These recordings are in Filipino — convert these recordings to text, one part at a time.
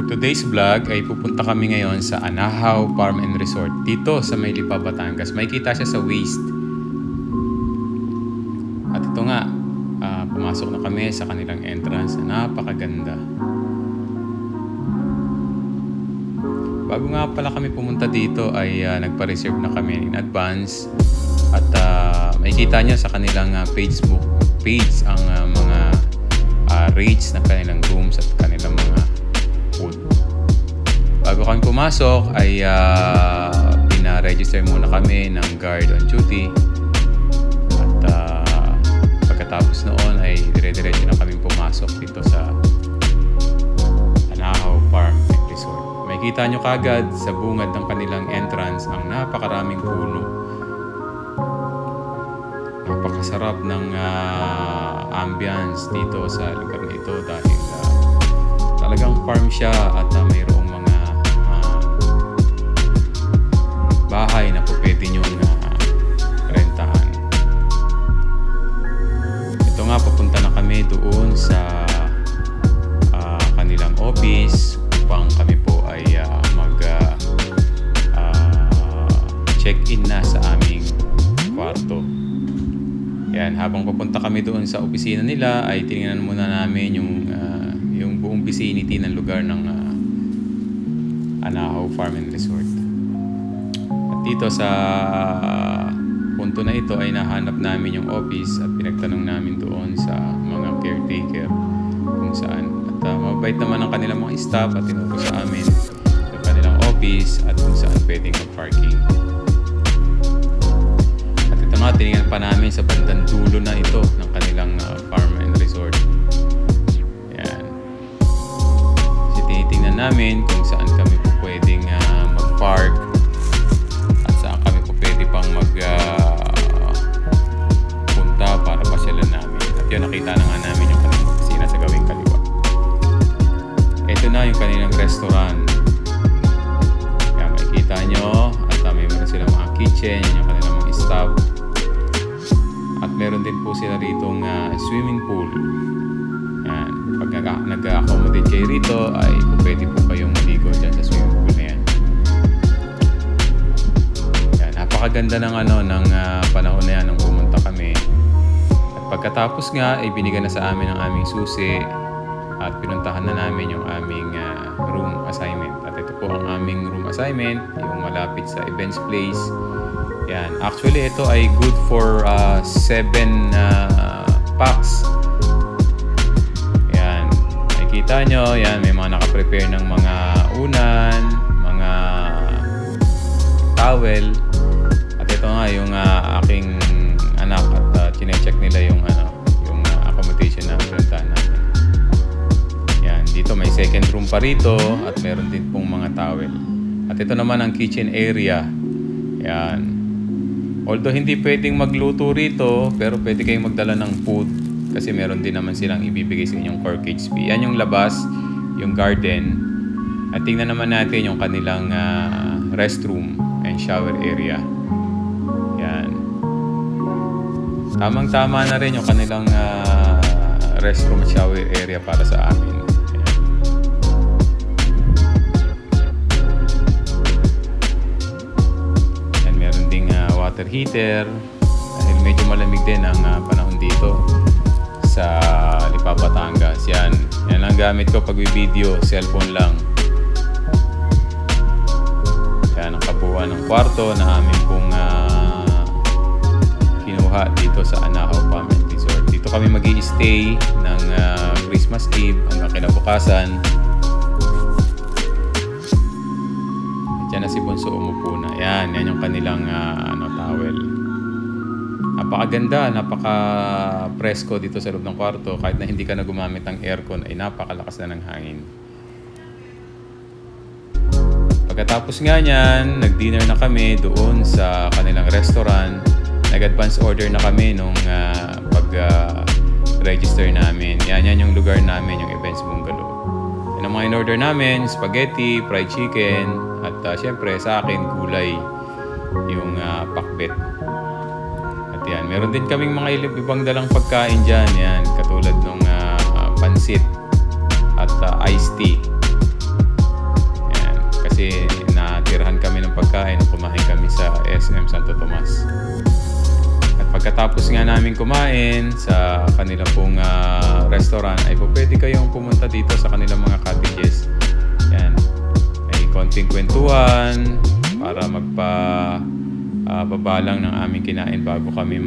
today's vlog ay pupunta kami ngayon sa Anahaw Farm and Resort dito sa May Lipa, Batangas. Makikita siya sa waste. At ito nga, pumasok na kami sa kanilang entrance na napakaganda. Bago nga pala kami pumunta dito ay nagpa-reserve na kami in advance. At makikita niya sa kanilang Facebook page ang mga rates ng kanilang rooms at kanilang mga food. Bago kami pumasok ay pina-register muna kami ng guard on duty. At pagkatapos noon ay dire-diretso na kami pumasok dito sa Anahaw Farm and Resort. Makikita nyo kagad sa bungad ng kanilang entrance ang napakaraming puno. Napakasarap ng ambience dito sa lugar na ito dahil talagang farm siya at mayroong mga bahay na po pwede nyong rentahan. Ito nga, papunta na kami doon sa kanilang office upang kami po ay check-in na sa aming kwarto. Yan, habang papunta kami doon sa opisina nila ay tinignan muna namin yung buong vicinity ng lugar ng Anahaw Farm and Resort. At dito sa punto na ito ay nahanap namin yung office at pinagtanong namin doon sa mga caretaker kung saan. At mabait naman ang kanilang mga staff at tinuro sa amin yung kanilang office at kung saan pwedeng mag-parking. Tinignan pa namin sa bandang dulo na ito ng kanilang farm and resort. Yan. Kasi tinitingnan namin kung saan kami po pwedeng mag-park at saan kami po pwede pang punta para pasyalan namin. At yun, nakita na nga namin yung kanilang opisina sa gawing kaliwa. Ito na yung kanilang restaurant. Yan, makikita nyo at may meron silang mga kitchen, yung kanilang mga staff. At meron din po sila ritong swimming pool. Yan. Pag nag-accommodate kayo rito, ay pwede po kayong maligo dyan sa swimming pool na yan. Yan. Napakaganda ng panahon na yan nung pumunta kami. At pagkatapos nga, ay binigyan na sa amin ang aming susi at pinuntahan na namin yung aming room assignment. At ito po ang aming room assignment, yung malapit sa events place. Yan. Actually, ito ay good for 7 packs. Yan. Nakikita nyo, yan, may mga nakaprepare ng mga unan, mga towel. At ito nga, yung aking anak at chinecheck nila yung accommodation na pinuntahan namin. Yan. Dito may second room pa rito at meron din pong mga towel. At ito naman ang kitchen area. Yan. Although hindi pwedeng magluto rito, pero pwede kayong magdala ng food kasi meron din naman silang ibibigay sa inyong corkage fee. Yan yung labas, yung garden. At tingnan naman natin yung kanilang restroom and shower area. Yan. Tamang-tama na rin yung kanilang restroom at shower area para sa amin. Water heater dahil medyo malamig din ang panahon dito sa Lipa, Batangas. Yan lang gamit ko pag video, cellphone lang. Yan ang kabuuan ng kwarto na amin pong kinuha dito sa Anahaw Farm and Resort. Dito kami mag-i-stay ng Christmas Eve hanggang kinabukasan. Diyan na si Bunso umupo na. Yan yung kanilang towel. Napakaganda, napaka-presko dito sa loob ng kwarto. Kahit na hindi ka na gumamit ng aircon ay napakalakas na ng hangin. Pagkatapos nga niyan, nag-dinner na kami doon sa kanilang restaurant. Nag-advance order na kami nung pag-register namin. Yan yung lugar namin, yung Events Bungalow. Yan ang mga in-order namin, spaghetti, fried chicken, at syempre sa akin gulay, yung pakbet. At yan, meron din kaming mga ibang dalang pagkain dyan. Yan, katulad ng pansit at iced tea. pagkain nung kumain kami sa SM Santo Tomas. At pagkatapos nga namin kumain sa kanila pong restaurant, ay po pwede kayong pumunta dito sa kanilang mga cottages. Yan. May konting kwentuhan para babalang ng aming kinain bago kami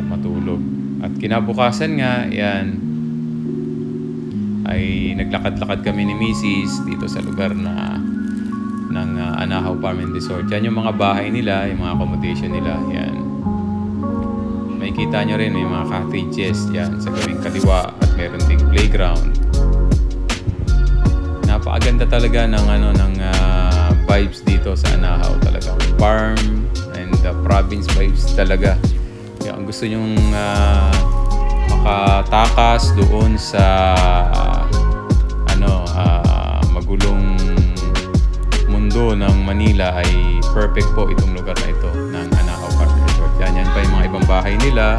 matulog. At kinabukasan nga, yan, ay naglakad-lakad kami ni Mrs. dito sa lugar ng Anahaw Farm and Resort. Yan yung mga bahay nila, yung mga accommodation nila. Yan. Makikita nyo rin, may mga cottages yan sa gawing kaliwa at meron ding playground. Napakaganda talaga ng vibes dito sa Anahaw. Talagang farm and province vibes talaga. Kaya ang gusto nyong makatakas doon sa magulong mundo ng Manila ay perfect po itong lugar na ito ng Anahaw Farm Resort. Yan pa yung mga ibang bahay nila.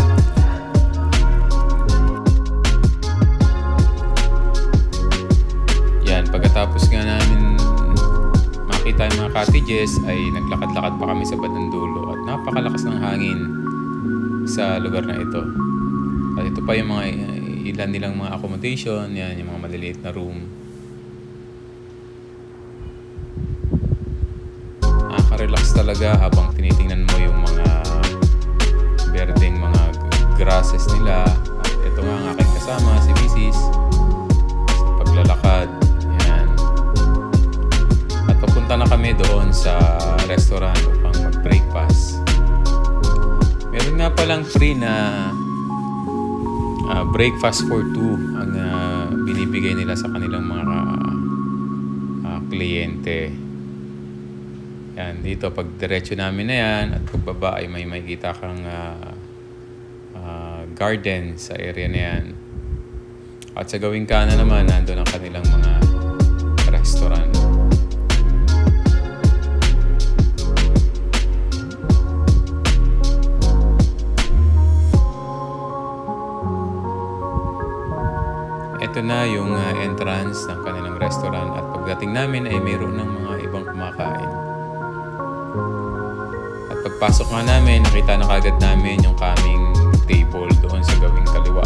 Yan, pagkatapos nga namin makita yung mga cottages ay naglakad-lakad pa kami sa bandang dulo at napakalakas ng hangin sa lugar na ito. At ito pa yung mga ilan nilang mga accommodation, yan yung mga maliliit na room. Nakaka-relax talaga habang tinitingnan mo yung mga berdeng mga grasses nila. At ito nga ang aking kasama, si Mrs. sa paglalakad. Yan. At papunta na kami doon sa restaurant upang mag-breakfast. Meron nga palang free na breakfast for two ang binibigay nila sa kanilang mga kliyente. Yan, dito pag diretso namin na yan at pagbaba ay may makikita kang garden sa area na yan. At sa gawing kanan naman, nandun ang kanilang mga restaurant. Ito na yung entrance ng kanilang restaurant at pagdating namin ay mayroon ng mga ibang kumakain. At pagpasok nga namin, nakita na kagad namin yung kaming table doon sa gawing kaliwa.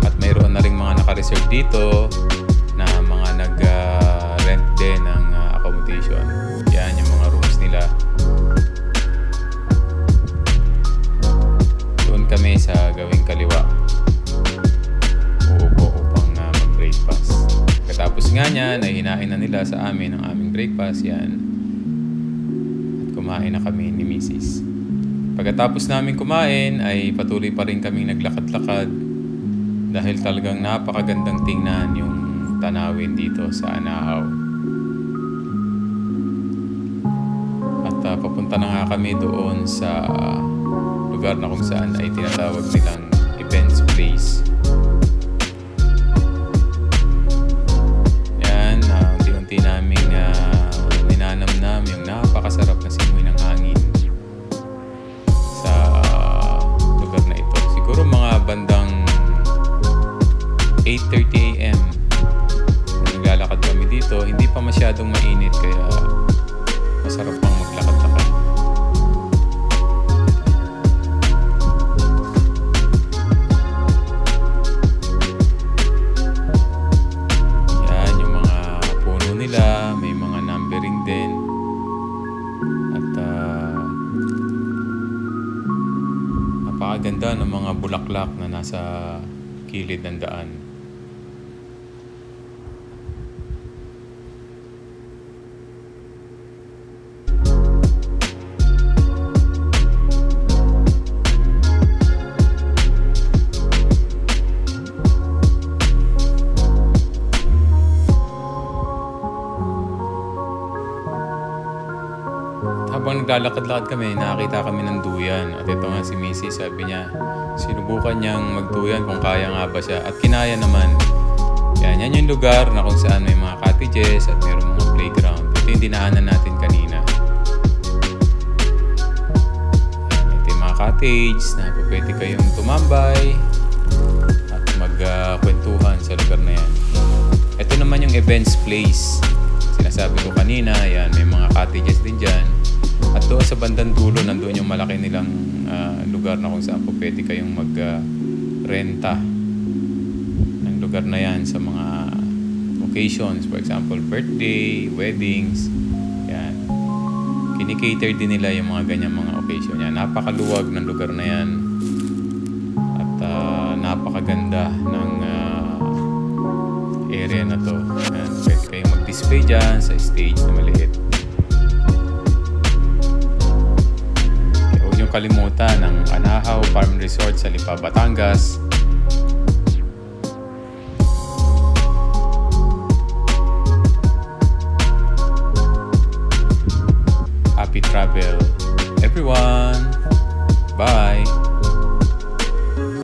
At mayroon na rin mga naka-reserve dito na mga nag-rent din ng accommodation. Yan yung mga rooms nila. Doon kami sa gawing kaliwa. Tapos nga niyan ay hinain na nila sa amin ang aming breakfast yan. At kumain na kami ni Mrs. Pagkatapos namin kumain ay patuloy pa rin kaming naglakad-lakad dahil talagang napakagandang tingnan yung tanawin dito sa Anahaw. At papunta na nga kami doon sa lugar na kung saan ay tinatawag nilang Events Place. Naming ninanamnam yung napakasarap na simoy ng hangin sa lugar na ito. Siguro mga bandang 8:30 AM naglalakad kami dito. Hindi pa masyadong mainit kaya masarap pang maglakad-lakad. May mga numbering din at napakaganda ng mga bulaklak na nasa kilid ng daan. Habang naglalakad-lakad kami, nakakita kami ng duyan. At ito nga si Missy, sabi niya, sinubukan niyang magduyan kung kaya nga ba siya. At kinaya naman. Yan yung lugar na kung saan may mga cottages at mayroong mga playground. Ito yung dinaanan natin kanina. Ito yung mga cottage na pwede kayong tumambay at magkwentuhan sa lugar na yan. Ito naman yung events place. sabi ko kanina, yan, may mga cottages din dyan. At doon sa bandang dulo, nandun yung malaki nilang lugar na kung saan po pwede kayong mag-renta ng lugar na yan sa mga occasions. For example, birthday, weddings. Yan. Kinikater din nila yung mga ganyan mga occasion. Yan. Napakaluwag ng lugar na yan. At napakaganda ng area na to. Yan. Pwede kayong mag-display dyan sa stage na maliit. Huwag niyong kalimutan ng Anahaw Farm Resort sa Lipa, Batangas. Happy travel, everyone!